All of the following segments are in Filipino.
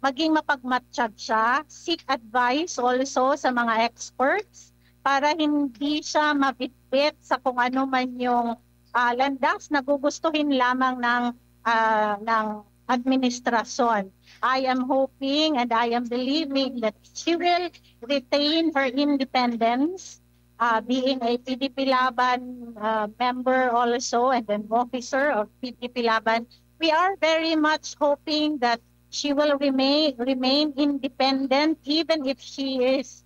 maging mapagmatsyag siya, seek advice also sa mga experts para hindi siya mabitbit sa kung ano man yung landas na gugustuhin lamang ng administrasyon. I am hoping and I am believing that she will retain her independence, being a PDP Laban member also and an officer of PDP Laban. We are very much hoping that she will remain independent even if she is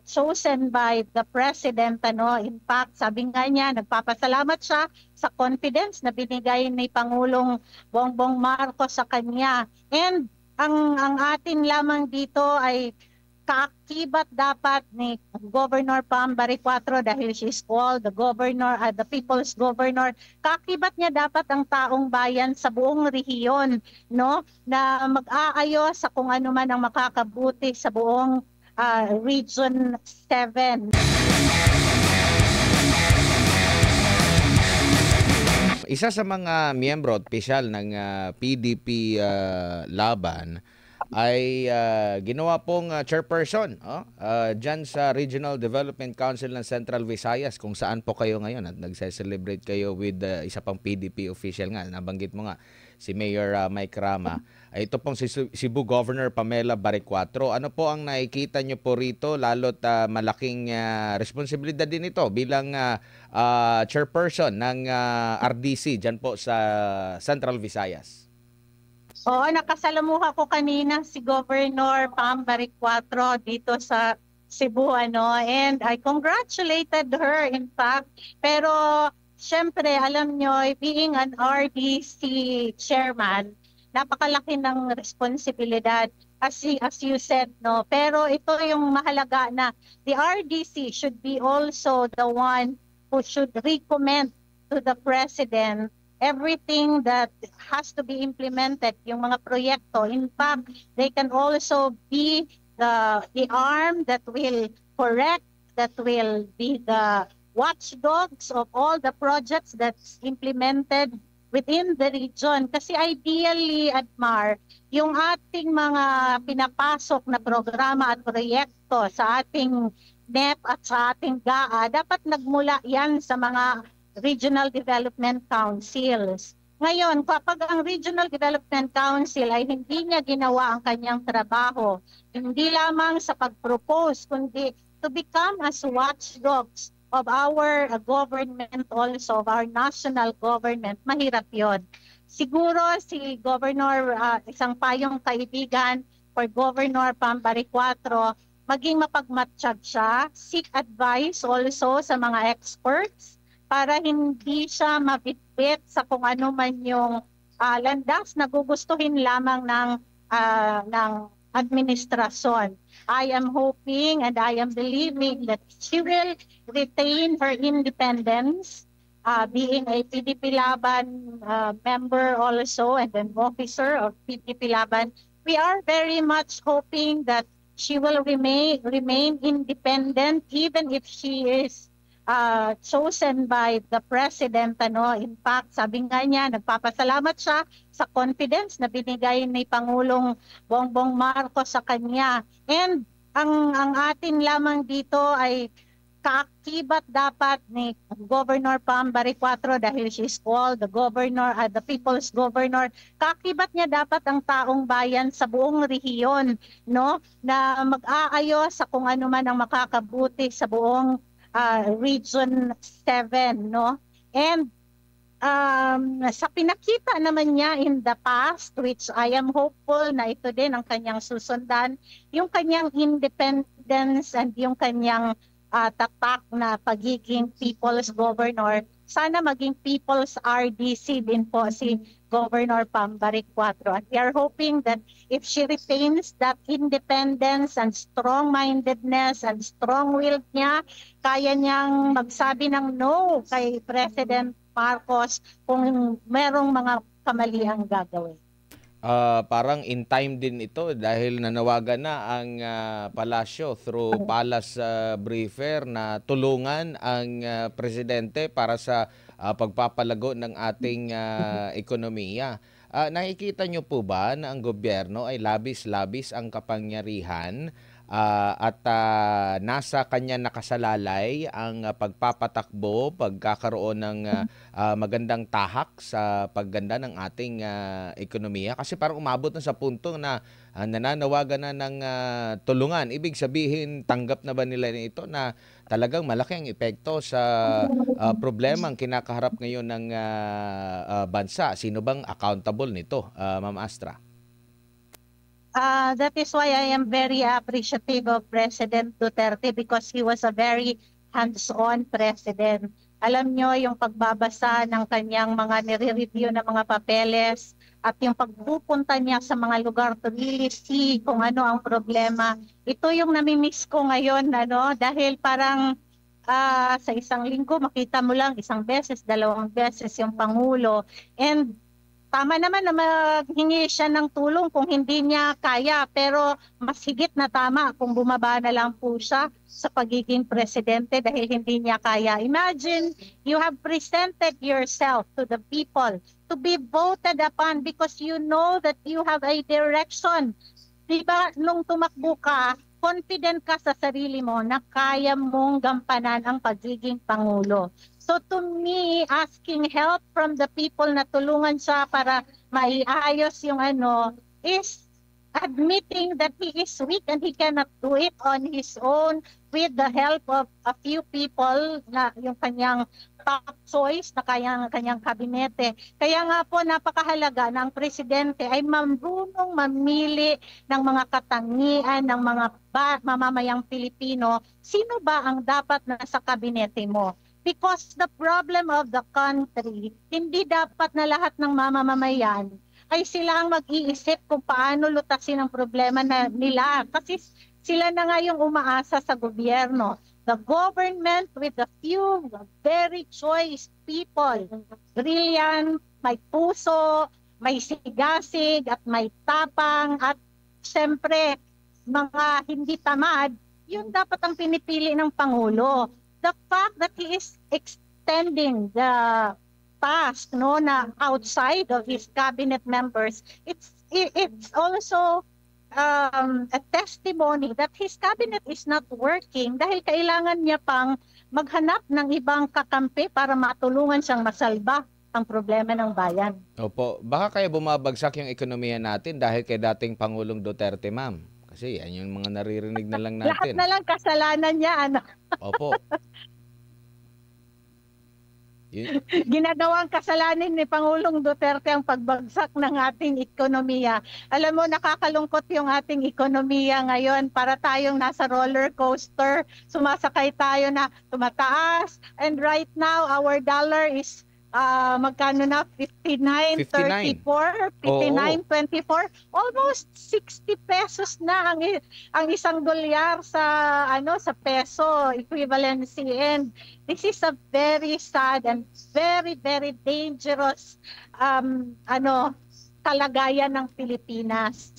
chosen by the president. In fact, sabi nga niya, nagpapasalamat siya sa confidence na binigay ni Pangulong Bongbong Marcos sa kanya. And ang atin lamang dito ay kaakibat dapat ni Governor Pam Baricuatro dahil she is called the governor, the people's governor. Kaakibat niya dapat ang taong bayan sa buong rehiyon, no, na mag-aayos sa kung ano man ang makakabuti sa buong Region 7. Isa sa mga miyembro at opisyal ng PDP Laban ay ginawa pong chairperson dyan sa Regional Development Council ng Central Visayas, kung saan po kayo ngayon at nagse-celebrate kayo with isa pang PDP official nga. Nabanggit mo nga si Mayor Mike Rama. Ito pong si Cebu Governor Pamela Baricuatro. Ano po ang nakikita nyo po rito, lalo't malaking responsibilidad din ito bilang chairperson ng RDC dyan po sa Central Visayas? Oo, nakasalamuha ko kanina si Governor Pam Baricuatro dito sa Cebu, and I congratulated her in fact. Pero syempre, alam nyo, being an RDC chairman, napakalaki ng responsibilidad as you said, no. Pero ito yung mahalaga na the RDC should be also the one who should recommend to the president everything that has to be implemented, yung mga proyekto. In fact, they can also be the arm that will correct, that will be the watchdogs of all the projects that's implemented within the region. Kasi ideally, Admar, yung ating mga pinapasok na programa at proyekto sa ating NEP at sa ating GAA, dapat nagmula yan sa mga Regional Development Councils. Ngayon, kapag ang Regional Development Council ay hindi niya ginawa ang kanyang trabaho, hindi lamang sa pag-propose, kundi to become as watchdogs of our government also, of our national government, mahirap yun. Siguro si Governor, isang payong kaibigan for Governor Pam Baricuatro, maging mapagmatsyag siya, seek advice also sa mga experts, para hindi siya mabitbit sa kung ano man yung landas na gugustuhin lamang ng administrasyon. I am hoping and I am believing that she will retain her independence, being a PDP Laban member also and an officer of PDP Laban. We are very much hoping that she will remain independent even if she is chosen by the president. In fact, sabi nga niya, nagpapasalamat siya sa confidence na binigay ni Pangulong Bongbong Marcos sa kanya. And ang atin lamang dito ay kaakibat dapat ni Governor Pam Baricuatro dahil she is called the governor, the people's governor. Kaakibat niya dapat ang taong bayan sa buong rehiyon, no, na mag-aayos sa kung ano man ang makakabuti sa buong Region 7, no? And sa pinakita naman niya in the past, which I am hopeful na ito din ang kanyang susundan, yung kanyang independence and yung kanyang tatak na pagiging people's governor, sana maging people's RDC din po si Governor Pam Baricuatro. And we are hoping that if she retains that independence and strong-mindedness and strong-willed niya, kaya niyang magsabi ng no kay President Marcos kung merong mga kamaliang gagawin. Parang in time din ito dahil nanawagan na ang palasyo through palace briefer na tulungan ang presidente para sa pagpapalago ng ating ekonomiya. nakikita nyo po ba na ang gobyerno ay labis-labis ang kapangyarihan at nasa kanya nakasalalay ang pagpapatakbo, pagkakaroon ng magandang tahak sa pagganda ng ating ekonomiya? Kasi parang umabot na sa punto na nananawagan na ng tulungan. Ibig sabihin, tanggap na ba nila ito na talagang malaki ang epekto sa problema ang kinakaharap ngayon ng bansa? Sino bang accountable nito, Ma'am Astra? That is why I am very appreciative of President Duterte because he was a very hands-on president. Alam nyo, yung pagbabasa ng kanyang mga nire-review na mga papeles at yung pagpupunta niya sa mga lugar to really see kung ano ang problema. Ito yung namimiss ko ngayon, dahil parang sa isang linggo makita mo lang isang beses, dalawang beses yung Pangulo. And tama naman na maghingi siya ng tulong kung hindi niya kaya, pero mas higit na tama kung bumaba na lang po siya sa pagiging presidente dahil hindi niya kaya. Imagine, you have presented yourself to the people to be voted upon because you know that you have a direction. Diba, nung tumakbo ka, confident ka sa sarili mo na kaya mong gampanan ang pagiging Pangulo. So to me, asking help from the people na tulungan siya para maiayos yung is admitting that he is weak and he cannot do it on his own with the help of a few people na yung kanyang top choice na kanyang kabinete. Kaya nga po napakahalaga na ang presidente ay marunong mamili ng mga katangian ng mga mamamayang Pilipino. Sino ba ang dapat nasa kabinete mo? Because the problem of the country, hindi dapat na lahat ng mamamayan ay sila ang mag-iisip kung paano lutasin ang problema nila. Kasi sila na nga yung umaasa sa gobyerno. The government with a few very choice people, brilliant, may puso, may sigasig at may tapang at siyempre mga hindi tamad, yun dapat ang pinipili ng Pangulo. The fact that he is extending the task na outside of his cabinet members, it's also a testimony that his cabinet is not working dahil kailangan niya pang maghanap ng ibang kakampi para matulungan siyang masalba ang problema ng bayan. Opo, baka kaya bumabagsak yung ekonomiya natin dahil kay dating Pangulong Duterte, ma'am. Kasi yan yung mga naririnig na lang natin. Lahat na lang kasalanan niya, Opo. Ginagawang kasalanan ni Pangulong Duterte ang pagbagsak ng ating ekonomiya. Alam mo, nakakalungkot yung ating ekonomiya ngayon. Para tayong nasa roller coaster, sumasakay tayo na tumataas. And right now, our dollar is magkano na? 59.34, 59.24. Almost 60 pesos na ang isang dolyar sa sa peso equivalency. And this is a very sad and very very dangerous kalagayan ng Pilipinas,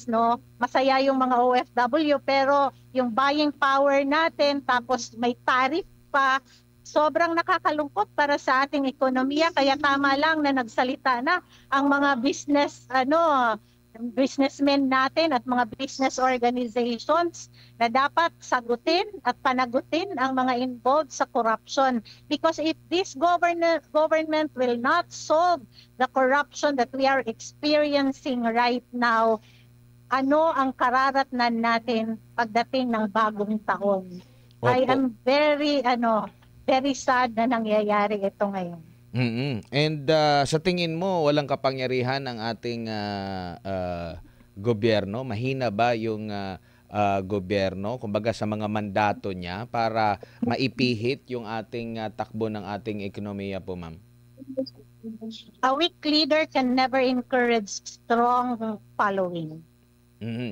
Masaya yung mga OFW pero yung buying power natin tapos may tariff pa. Sobrang nakakalungkot para sa ating ekonomiya, kaya tama lang na nagsalita na ang mga businessmen natin at mga business organizations na dapat sagutin at panagutin ang mga involved sa corruption. Because if this government will not solve the corruption that we are experiencing right now, ano ang kararatnan natin pagdating ng bagong taon? Opo. I am very sad na nangyayari ito ngayon. And sa tingin mo, walang kapangyarihan ang ating gobyerno? Mahina ba yung gobyerno, kumbaga sa mga mandato niya para maipihit yung ating takbo ng ating ekonomiya po, ma'am? A weak leader can never encourage strong following.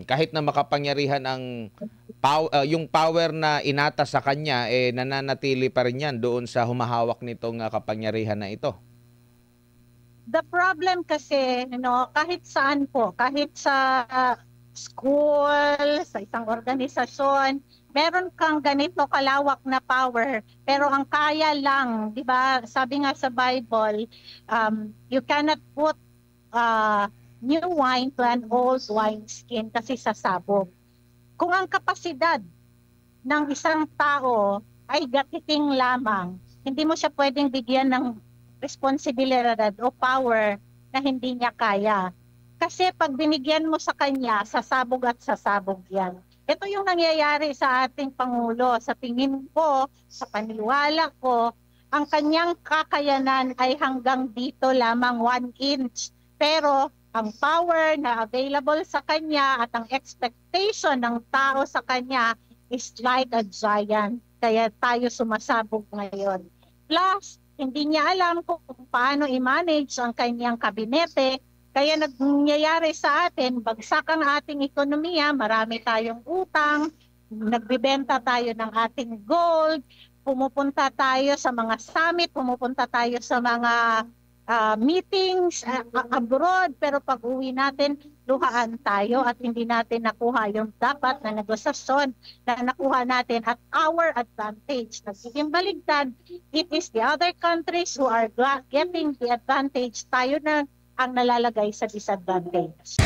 Kahit na makapangyarihan ang yung power na inata sa kanya, nananatili pa rin yan doon sa humahawak nitong kapangyarihan na ito. The problem kasi, kahit saan po, kahit sa school, sa isang organisasyon, meron kang ganito kalawak na power, pero ang kaya lang, di ba, sabi nga sa Bible, you cannot put new wine to an old wineskin kasi sasabog. Kung ang kapasidad ng isang tao ay gatiting lamang, hindi mo siya pwedeng bigyan ng responsibilidad o power na hindi niya kaya. Kasi pag binigyan mo sa kanya, sasabog at sasabog yan. Ito yung nangyayari sa ating Pangulo. Sa tingin ko, sa paniwala ko, ang kanyang kakayanan ay hanggang dito lamang 1 inch. Pero ang power na available sa kanya at ang expectation ng tao sa kanya is like a giant. Kaya tayo sumasabog ngayon. Plus, hindi niya alam kung paano i-manage ang kanyang kabinete. Kaya nangyayari sa atin, bagsak ang ating ekonomiya, marami tayong utang, nagbibenta tayo ng ating gold, pumupunta tayo sa mga summit, pumupunta tayo sa mga meetings abroad, pero pag uwi natin, luhaan tayo at hindi natin nakuha yung dapat na negosasyon na nakuha natin at our advantage. Nagiging baligtad, it is the other countries who are getting the advantage, tayo na ang nalalagay sa disadvantage.